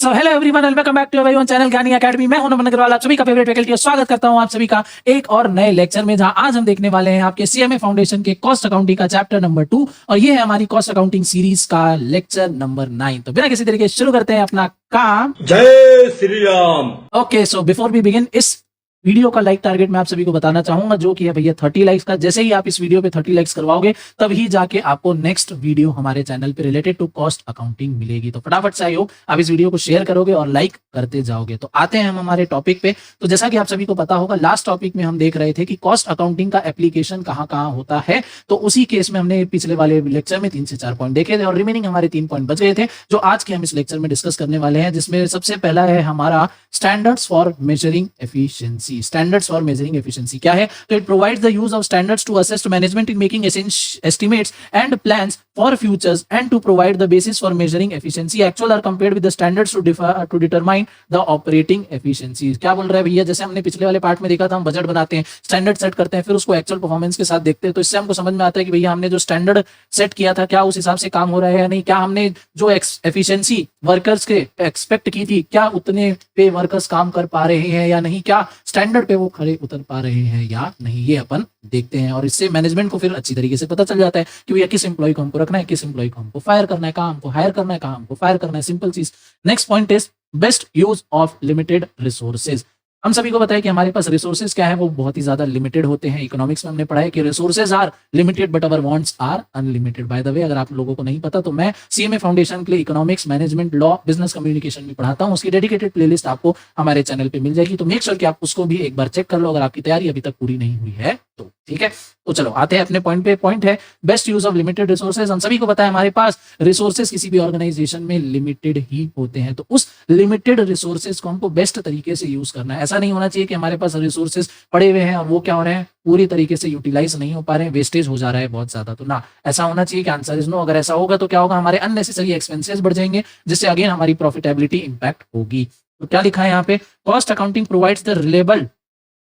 So hello everyone and welcome back to our channel Gyani Academy. मैं हूं नमन अग्रवाल, आप सभी का फेवरेट फैकल्टी। स्वागत करता हूं आप सभी का एक और नए लेक्चर में, जहां आज हम देखने वाले हैं आपके सीएमए फाउंडेशन के कॉस्ट अकाउंटिंग का चैप्टर नंबर 2 और ये है हमारी कॉस्ट अकाउंटिंग सीरीज का लेक्चर नंबर 9। तो बिना किसी तरीके शुरू करते हैं अपना काम। जय Shri Ram. Okay, so before we begin, इस वीडियो का लाइक टारगेट मैं आप सभी को बताना चाहूंगा, जो कि है भैया 30 लाइक्स का। जैसे ही आप इस वीडियो पे 30 लाइक्स करवाओगे तभी जाके आपको नेक्स्ट वीडियो हमारे चैनल पे रिलेटेड टू कॉस्ट अकाउंटिंग मिलेगी। तो फटाफट से आई होप आप इस वीडियो को शेयर करोगे और लाइक करते जाओगे। तो आते हैं हम हमारे टॉपिक पे। तो जैसा कि आप सभी को पता होगा, लास्ट टॉपिक में हम देख रहे थे कि कॉस्ट अकाउंटिंग का एप्लीकेशन कहाँ कहाँ होता है। तो उसी केस में हमने पिछले वाले लेक्चर में 3 से 4 पॉइंट देखे थे और रिमेनिंग हमारे 3 पॉइंट बच गए थे, जो आज के हम इस लेक्चर में डिस्कस करने वाले हैं। जिसमें सबसे पहला है हमारा standards for measuring efficiency. Standards for measuring efficiency क्या है? तो it provides the use of standards to assist management in making estimates and plans for futures and to provide the basis for measuring efficiency actual are compared with the standards to determine the operating efficiency. क्या बोल रहा है भैया? जैसे हमने पिछले वाले part में देखा था, हम बजट बनाते हैं, स्टैंडर्ड सेट करते हैं, फिर उसको एक्चुअल परफॉर्मेंस के साथ देखते हैं। तो इससे हमको समझ में आता है कि भैया हमने जो स्टैंडर्ड सेट किया था, क्या उस हिसाब से काम हो रहा है या नहीं, क्या हमने जो एफिशिएंसी वर्कर्स के एक्सपेक्ट की थी, क्या उतने पे वर्कर्स काम कर पा रहे हैं या नहीं, क्या स्टैंडर्ड पे वो खड़े उतर पा रहे हैं या नहीं, ये अपन देखते हैं। और इससे मैनेजमेंट को फिर अच्छी तरीके से पता चल जाता है कि भैया किस एम्प्लॉय को हमको रखना है, किस एम्प्लॉय को हमको फायर करना है, कहाँ हमको हायर करना है, कहाँ हमको फायर करना है। सिंपल चीज। Next point is best use of limited resources. हम सभी को पता है कि हमारे पास रिसोर्सेज क्या है, वो बहुत ही ज्यादा लिमिटेड होते हैं। इकोनॉमिक्स में हमने पढ़ा है कि resources are limited but our wants are unlimited. By the way, अगर आप लोगों को नहीं पता तो मैं सीएमए फाउंडेशन के लिए economics, management, law, business communication भी पढ़ाता हूं। उसकी डेडिकेटेड प्लेलिस्ट आपको हमारे चैनल पे मिल जाएगी, तो मेक श्योर कि आप उसको भी एक बार चेक कर लो अगर आपकी तैयारी अभी तक पूरी नहीं हुई है तो। ठीक है, तो चलो आते हैं अपने पॉइंट पे। पॉइंट है best use of limited resources. हम सभी को पता है हमारे पास रिसोर्सेज किसी भी ऑर्गेनाइजेशन में लिमिटेड ही होते हैं, तो उस लिमिटेड रिसोर्सेज को हमको बेस्ट तरीके से यूज करना है। ऐसा नहीं होना चाहिए कि हमारे पास रिसोर्सेज पड़े हुए हैं और वो क्या हो रहे हैं, पूरी तरीके से यूटिलाइज नहीं हो पा रहे हैं, वेस्टेज हो जा रहा है बहुत ज्यादा। तो ना, ऐसा होना चाहिए कि आंसर इज नो। अगर ऐसा होगा तो क्या होगा, हमारे अननेसेसरी एक्सपेंसेस बढ़ जाएंगे, जिससे अगेन हमारी प्रॉफिटेबिलिटी इंपैक्ट होगी। तो क्या लिखा है यहाँ पे? Cost accounting provides the reliable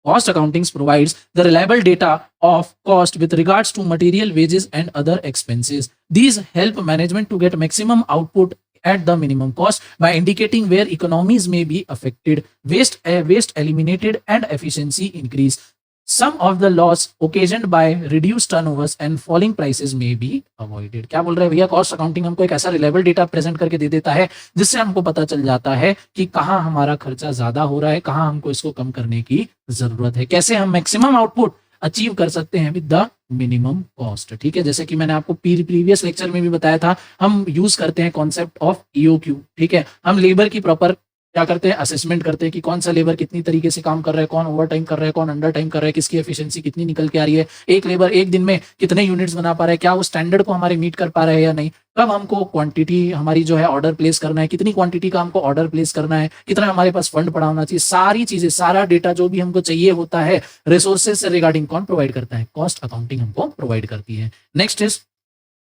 Cost accounting provides the reliable data of cost with regards to material, wages and other expenses. These help management to get maximum output at the minimum cost by indicating where economies may be affected, waste eliminated and efficiency increase. Some of the loss occasioned by reduced turnovers and falling prices may be avoided. क्या बोल रहे हैं भैया? Cost accounting हमको एक ऐसा reliable data present करके दे देता है जिससे हमको पता चल जाता है कि कहाँ हमारा खर्चा ज्यादा हो रहा है, कहाँ हमको इसको कम करने की जरूरत है, कैसे हम मैक्सिमम आउटपुट अचीव कर सकते हैं विद द मिनिमम कॉस्ट। ठीक है, जैसे कि मैंने आपको प्रीवियस लेक्चर में भी बताया था, हम यूज करते हैं कॉन्सेप्ट ऑफ ईओक्यू। ठीक है, हम लेबर की प्रॉपर क्या करते हैं, असेसमेंट करते हैं कि कौन सा लेबर कितनी तरीके से काम कर रहा है, कौन ओवर टाइम कर रहा है, कौन अंडर टाइम कर रहा है, किसकी एफिशिएंसी कितनी निकल के आ रही है, एक लेबर एक दिन में कितने यूनिट्स बना पा रहा है, क्या वो स्टैंडर्ड को हमारे मीट कर पा रहे हैं या नहीं, कब हमको क्वांटिटी हमारी जो है ऑर्डर प्लेस करना है, कितनी क्वांटिटी का हमको ऑर्डर प्लेस करना है, कितना हमारे पास फंड पड़ा होना चाहिए। सारी चीजें, सारा डेटा जो भी हमको चाहिए होता है रिसोर्सेज से रिगार्डिंग, कौन प्रोवाइड करता है? कॉस्ट अकाउंटिंग हमको प्रोवाइड करती है। Next is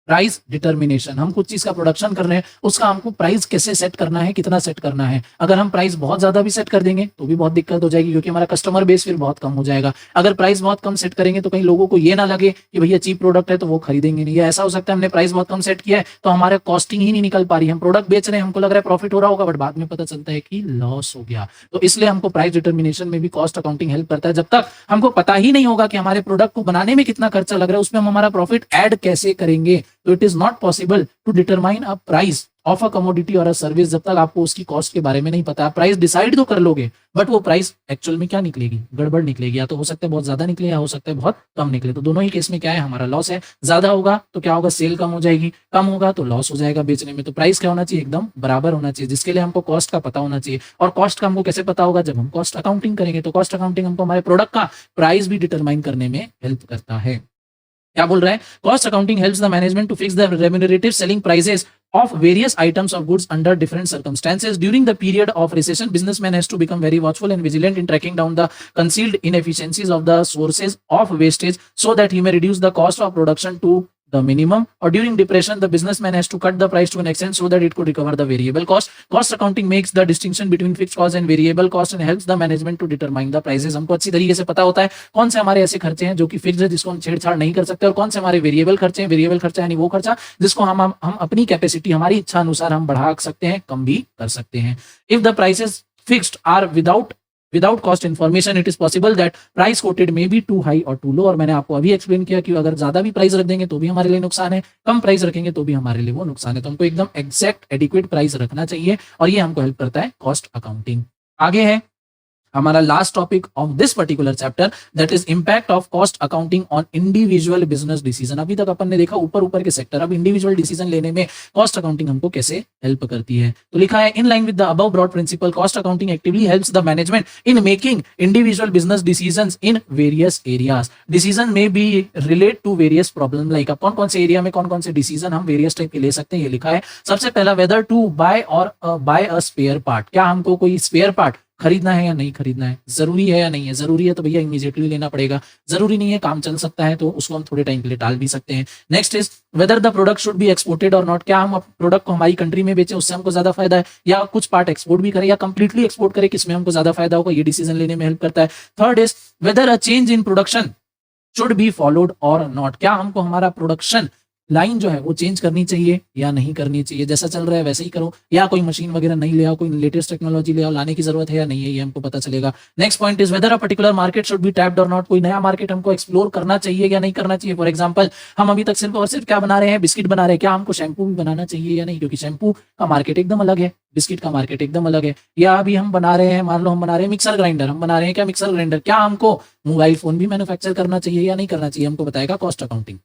price determination. हम कुछ चीज का प्रोडक्शन कर रहे हैं, उसका हमको प्राइस कैसे सेट करना है, कितना सेट करना है। अगर हम प्राइस बहुत ज्यादा भी सेट कर देंगे तो भी बहुत दिक्कत हो जाएगी, क्योंकि हमारा कस्टमर बेस फिर बहुत कम हो जाएगा। अगर प्राइस बहुत कम सेट करेंगे तो कहीं लोगों को ये ना लगे कि भैया चीप प्रोडक्ट है तो वो खरीदेंगे नहीं। या ऐसा हो सकता है हमने प्राइस बहुत कम सेट किया है तो हमारे कॉस्टिंग ही नहीं निकल पा रही है, हम प्रोडक्ट बेच रहे हैं, हमको लग रहा है प्रॉफिट हो रहा होगा, बट बाद में पता चलता है कि लॉस हो गया। तो इसलिए हमको प्राइस डिटर्मिनेशन में भी कॉस्ट अकाउंटिंग हेल्प करता है। जब तक हमको पता ही नहीं होगा कि हमारे प्रोडक्ट को बनाने में कितना खर्चा लग रहा है, उसमें हम हमारा प्रॉफिट ऐड कैसे करेंगे, तो it is not possible to determine a price of a commodity और अ सर्विस जब तक आपको उसकी कॉस्ट के बारे में नहीं पता। प्राइस डिसाइड तो कर लोगे, बट वो प्राइस एक्चुअल में क्या निकलेगी, गड़बड़ निकलेगी। या तो हो सकता है बहुत ज्यादा निकले, या हो सकता है बहुत कम निकले। तो दोनों ही केस में क्या है, हमारा लॉस है। ज्यादा होगा तो क्या होगा, सेल कम हो जाएगी, कम होगा तो लॉस हो जाएगा बेचने में। तो प्राइस क्या होना चाहिए, एकदम बराबर होना चाहिए, जिसके लिए हमको कॉस्ट का पता होना चाहिए। और कॉस्ट का हमको कैसे पता होगा, जब हम कॉस्ट अकाउंटिंग करेंगे। तो कॉस्ट अकाउंटिंग हमको हमारे प्रोडक्ट का प्राइस भी डिटरमाइन करने में हेल्प करता है। क्या बोल रहा है? Cost accounting helps the management to fix the remunerative selling prices of various items of goods under different circumstances. During the period of recession, businessman has to become very watchful and vigilant in tracking down the concealed inefficiencies of the sources of wastage so that he may reduce the cost of production to the minimum, or during depression the businessman has to cut the price to an extent so that it could recover the variable cost. Cost accounting makes the distinction between fixed cost and variable cost and helps the management to determine the prices. हमको अच्छी तरीके से पता होता है कौन से हमारे ऐसे खर्चे हैं जो कि फिक्स्ड है, जिसको हम छेड़छाड़ नहीं कर सकते, और कौन से हमारे वेरिएबल खर्चे हैं। वेरिएबल खर्चा यानी वो खर्चा जिसको हम अपनी कैपेसिटी, हमारी इच्छा अनुसार हम बढ़ा सकते हैं, कम भी कर सकते हैं। If the prices fixed are without cost information, it is possible that price quoted may be too high or too low। और मैंने आपको अभी एक्सप्लेन किया कि अगर ज्यादा भी प्राइस रख देंगे तो भी हमारे लिए नुकसान है, कम प्राइस रखेंगे तो भी हमारे लिए वो नुकसान है। तो हमको एकदम एग्जैक्ट एडिक्वेट प्राइस रखना चाहिए और ये हमको हेल्प करता है कॉस्ट अकाउंटिंग। आगे है हमारा last topic of this particular chapter, that is impact of cost accounting on individual business decision. अभी तक अपन ने देखा ऊपर के सेक्टर, अब इंडिविजुअल डिसीजन लेने में कॉस्ट अकाउंटिंग हमको कैसे हेल्प करती है। तो लिखा है in line with the above broad principle cost accounting actively helps the management in making individual business decisions in various areas. Decision may be relate to various problem, like कौन कौन से एरिया में कौन कौन से डिसीजन हम various type के ले सकते हैं, ये लिखा है। सबसे पहला, whether to buy a spare part, क्या हमको कोई स्पेयर पार्ट खरीदना है या नहीं खरीदना है, जरूरी है या नहीं है। जरूरी है तो भैया इमीडिएटली लेना पड़ेगा, जरूरी नहीं है, काम चल सकता है तो उसको हम थोड़े टाइम के लिए टाल भी सकते हैं। Next is whether the product should B exported और नॉट, क्या हम प्रोडक्ट को हमारी कंट्री में बेचें उससे हमको ज्यादा फायदा है, या कुछ पार्ट एक्सपोर्ट भी करें या कंप्लीटली एक्सपोर्ट करें, किसमें हमको ज्यादा फायदा होगा, ये डिसीजन लेने में हेल्प करता है। Third is whether a change in production should be followed और नॉट, क्या हमको हमारा प्रोडक्शन लाइन जो है वो चेंज करनी चाहिए या नहीं करनी चाहिए, जैसा चल रहा है वैसे ही करो, या कोई मशीन वगैरह नहीं ले आओ, कोई लेटेस्ट टेक्नोलॉजी ले आओ, लाने की जरूरत है या नहीं है, ये हमको पता चलेगा। Next point is whether a particular market should be tapped और नॉट, कोई नया मार्केट हमको एक्सप्लोर करना चाहिए या नहीं करना चाहिए। फॉर एग्जांपल हम अभी तक सिर्फ और सिर्फ क्या बना रहे हैं, बिस्किट बना रहे हैं, क्या हमको शैम्पू भी बनाना चाहिए या नहीं, क्योंकि शैम्पू का मार्केट एकदम अलग है, बिस्किट का मार्केट एकदम अलग है। या अभी हम बना रहे हैं, मान लो हम बना रहे हैं मिक्सर ग्राइंडर, हम बना रहे हैं क्या मिक्सर ग्राइंडर, क्या हमको मोबाइल फोन भी मैन्युफैक्चर करना चाहिए या नहीं करना चाहिए, हमको बताएगा cost accounting.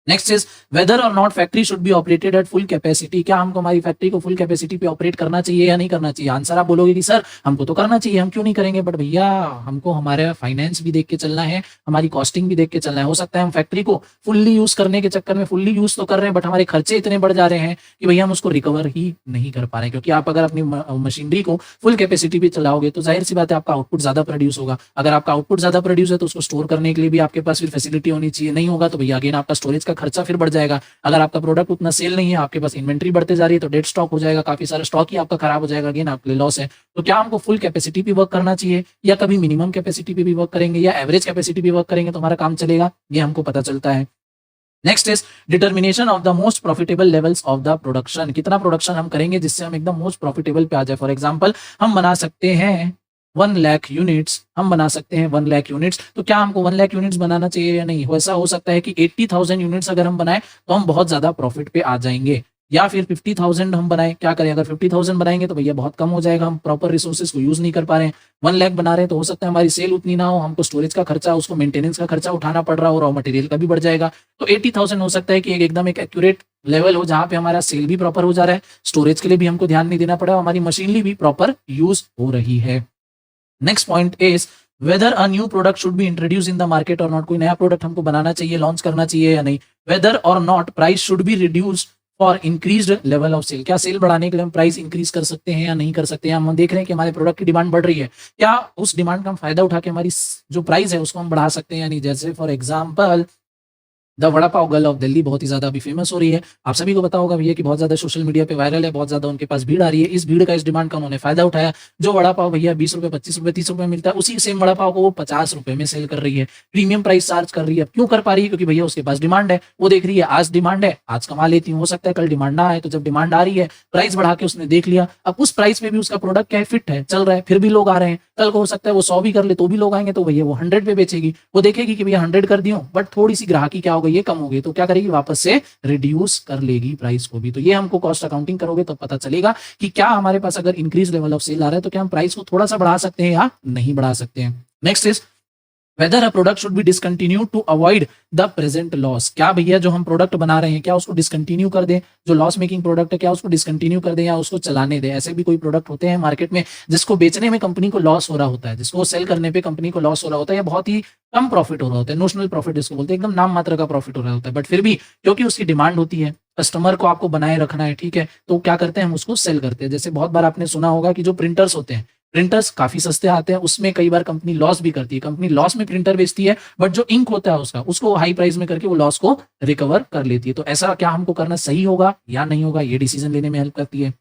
Next is whether और not factory should be operated at full capacity, क्या हमको हमारी फैक्ट्री को फुल कैपेसिटी पे ऑपरेट करना चाहिए या नहीं करना चाहिए। आंसर आप बोलोगे कि सर हमको तो करना चाहिए, हम क्यों नहीं करेंगे, बट भैया हमको हमारे फाइनेंस भी देख के चलना है, हमारी कॉस्टिंग भी देख के चलना है। हो सकता है हम फैक्ट्री को फुल्ली यूज करने के चक्कर में फुल्ली यूज तो कर रहे हैं, बट हमारे खर्चे इतने बढ़ जा रहे हैं कि भैया हम उसको रिकवर ही नहीं कर पा रहे हैं। क्योंकि आप अगर अपनी मशीनरी को फुल कैपेसिटी पे चलाओगे तो जाहिर सी बात है आपका आउटपुट ज्यादा प्रोड्यूस होगा। अगर आपका आउटपुट ज्यादा प्रोड्यूस है तो उसको स्टोर करने के लिए भी आपके पास फिर फैसिलिटी होनी चाहिए, नहीं होगा तो भैया अगेन आपका स्टोरेज का खर्चा फिर बढ़ जाएगा। अगर आपका प्रोडक्ट उतना सेल नहीं है, आपके पास इन्वेंट्री बढ़ते जा रही है तो डेड स्टॉक हो जाएगा, काफी सारा स्टॉक ही आपका खराब हो जाएगा, अगेन आपके लिए लॉस है। तो क्या हमको फुल कैपेसिटी पे वर्क करना चाहिए या कभी मिनिमम कैपेसिटी पे भी वर्क करेंगे या एवरेज कैपेसिटी पे वर्क करेंगे तो हमारा काम चलेगा, ये हमको पता चलता है। Next is determination of the most profitable levels of the production, कितना प्रोडक्शन हम करेंगे जिससे हम एकदम मोस्ट प्रॉफिटेबल पे आ जाए। फॉर एग्जांपल हम बना सकते हैं 1 लाख यूनिट्स, हम बना सकते हैं 1 लाख यूनिट्स, तो क्या हमको 1 लाख यूनिट्स बनाना चाहिए या नहीं। ऐसा हो सकता है कि 80,000 यूनिट्स अगर हम बनाएं तो हम बहुत ज्यादा प्रॉफिट पे आ जाएंगे, या फिर 50,000 हम बनाएं, क्या करें अगर 50,000 बनाएंगे तो भैया बहुत कम हो जाएगा, हम प्रॉपर रिसोर्सेज को यूज नहीं कर पा रहे हैं। 1 लाख बना रहे हैं तो हो सकता है हमारी सेल उतनी ना हो, हमको स्टोरेज का खर्चा, उसको मेंटेनेंस का खर्चा उठाना पड़ रहा हो, रॉ मटेरियल का भी बढ़ जाएगा। तो 80,000 हो सकता है कि एकदम एक एक्यूरेट लेवल हो जहां पे हमारा सेल भी प्रॉपर हो जा रहा है, स्टोरेज के लिए भी हमको ध्यान नहीं देना पड़ा, हमारी मशीनरी भी प्रॉपर यूज हो रही है। Next point is whether a new product should be introduce in the market और नॉट, कोई नया प्रोडक्ट हमको बनाना चाहिए, लॉन्च करना चाहिए या नहीं। वेदर और not price should be reduced for increased level of sale, क्या सेल बढ़ाने के लिए हम प्राइस इंक्रीज कर सकते हैं या नहीं कर सकते हैं। हम देख रहे हैं कि हमारे प्रोडक्ट की डिमांड बढ़ रही है, क्या उस डिमांड का हम फायदा उठा के हमारी जो प्राइस है उसको हम बढ़ा सकते हैं या नहीं। जैसे for example the vada pav girl of Delhi बहुत ही ज्यादा अभी फेमस हो रही है, आप सभी को पता होगा भैया कि बहुत ज्यादा सोशल मीडिया पे वायरल है, बहुत ज्यादा उनके पास भीड़ आ रही है। इस भीड़ का, इस डिमांड का उन्होंने फायदा उठाया, जो वड़ा पाव भैया 20 रुपए 25 रुपए 30 रुपए मिलता है, उसी सेम वड़ा पाव को वो 50 रुपए में सेल कर रही है, प्रीमियम प्राइस चार्ज कर रही है। क्यों कर पा रही है, क्योंकि भैया उसके पास डिमांड है, वो देख रही है आज डिमांड है, आज कमा लेती हूँ, हो सकता है कल डिमांड ना आए, तो जब डिमांड आ रही है प्राइस बढ़ा के उसने देख लिया, अब उस प्राइस पे भी उसका प्रोडक्ट क्या है, फिट है, चल रहा है, फिर भी लोग आ रहे हैं, कल को हो सकता है वो 100 भी कर ले तो भी लोग आएंगे, तो भैया वो 100 पे बेचेगी, वो देखेगी कि भैया 100 कर दियो बट थोड़ी सी ग्राहकी क्या हो गई है, कम हो गई, तो क्या करेगी, वापस से रिड्यूस कर लेगी प्राइस को भी। तो ये हमको कॉस्ट अकाउंटिंग करोगे तो पता चलेगा कि क्या हमारे पास अगर इंक्रीज लेवल ऑफ सेल आ रहा है तो क्या हम प्राइस को थोड़ा सा बढ़ा सकते हैं या नहीं बढ़ा सकते हैं। Next is whether a product should be discontinue to avoid the present loss, क्या भैया जो हम प्रोडक्ट बना रहे हैं क्या उसको डिसकंटिन्यू कर दें, जो लॉस मेकिंग प्रोडक्ट है क्या उसको डिसकंटिन्यू कर दें या उसको चलाने दें। ऐसे भी कोई प्रोडक्ट होते हैं मार्केट में जिसको बेचने में कंपनी को लॉस हो रहा होता है, जिसको सेल करने पे कंपनी को लॉस हो रहा होता है, या बहुत ही कम प्रॉफिट हो रहा होता है, नोशनल प्रॉफिट जिसको बोलते हैं, एकदम नाम मात्र का प्रॉफिट हो रहा होता है, बट फिर भी क्योंकि उसकी डिमांड होती है, कस्टमर को आपको बनाए रखना है, ठीक है, तो क्या करते हैं हम उसको सेल करते हैं। जैसे बहुत बार आपने सुना होगा कि जो प्रिंटर्स होते हैं, प्रिंटर्स काफी सस्ते आते हैं, उसमें कई बार कंपनी लॉस भी करती है, कंपनी लॉस में प्रिंटर बेचती है, बट जो इंक होता है उसको हाई प्राइस में करके वो लॉस को रिकवर कर लेती है। तो ऐसा क्या हमको करना सही होगा या नहीं होगा, ये डिसीजन लेने में हेल्प करती है।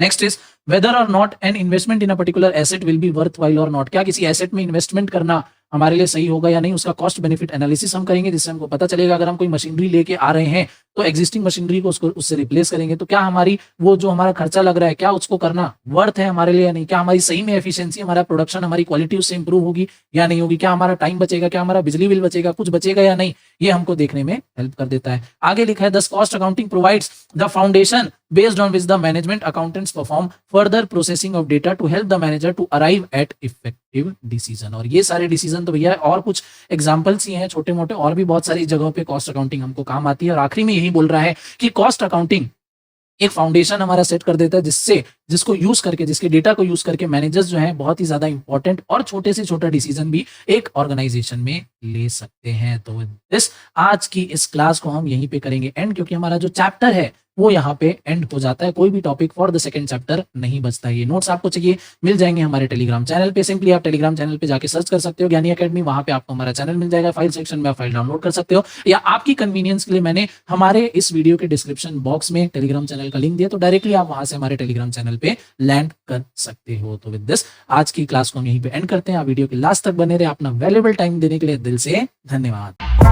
नेक्स्ट इज वेदर और not an investment in a particular asset will be worth while और नॉट, क्या किसी एसेट में इन्वेस्टमेंट करना हमारे लिए सही होगा या नहीं, उसका कॉस्ट बेनिफिट एनालिसिस हम करेंगे, जिससे हमको पता चलेगा अगर हम कोई मशीनरी लेके आ रहे हैं तो एग्जिस्टिंग मशीनरी को उससे रिप्लेस करेंगे तो क्या हमारी वो जो हमारा खर्चा लग रहा है क्या उसको करना वर्थ है हमारे लिए या नहीं, क्या हमारी सही में एफिशिएंसी, हमारा प्रोडक्शन, हमारी क्वालिटी उससे इंप्रूव होगी या नहीं होगी, क्या हमारा टाइम बचेगा, क्या हमारा बिजली बिल बचेगा, कुछ बचेगा या नहीं, ये हमको देखने में हेल्प कर देता है। आगे लिखा है दस cost accounting provides the foundation based on which the management accountants perform further processing of data to help the manager to arrive at effective decision। और ये सारे डिसीजन तो भैया और कुछ एग्जांपल्स ही हैं छोटे मोटे, और भी बहुत सारी जगहों पे कॉस्ट अकाउंटिंग हमको काम आती है। और आखिरी में यही बोल रहा है कि कॉस्ट अकाउंटिंग एक फाउंडेशन हमारा सेट कर देता है जिसको यूज करके, जिसके डेटा को यूज करके मैनेजर्स जो हैं बहुत ही ज्यादा इंपॉर्टेंट और छोटे से छोटा डिसीजन भी एक ऑर्गेनाइजेशन में ले सकते हैं। तो दिस आज की इस क्लास को हम यहीं पे करेंगे एंड, क्योंकि हमारा जो चैप्टर है वो यहाँ पे एंड हो जाता है, कोई भी topic for the second chapter नहीं बचता। ये नोट्स आपको चाहिए मिल जाएंगे हमारे टेलीग्राम चैनल पे, सिंपली आप टेलीग्राम चैनल पे जाके सर्च कर सकते हो ज्ञानी एकेडमी, वहां पे आपको हमारा चैनल मिल जाएगा, फाइल सेक्शन में आप फाइल डाउनलोड कर सकते हो, या आपकी कन्वीनियंस के लिए मैंने हमारे इस वीडियो के डिस्क्रिप्शन बॉक्स में टेलीग्राम चैनल का लिंक दिया, तो डायरेक्टली आप वहां से हमारे टेलीग्राम चैनल पे लैंड कर सकते हो। तो विद दिस आज की क्लास को हम यहीं पे एंड करते हैं। आप वीडियो के लास्ट तक बने रहे, अपना वैल्यूएबल टाइम देने के लिए दिल से धन्यवाद।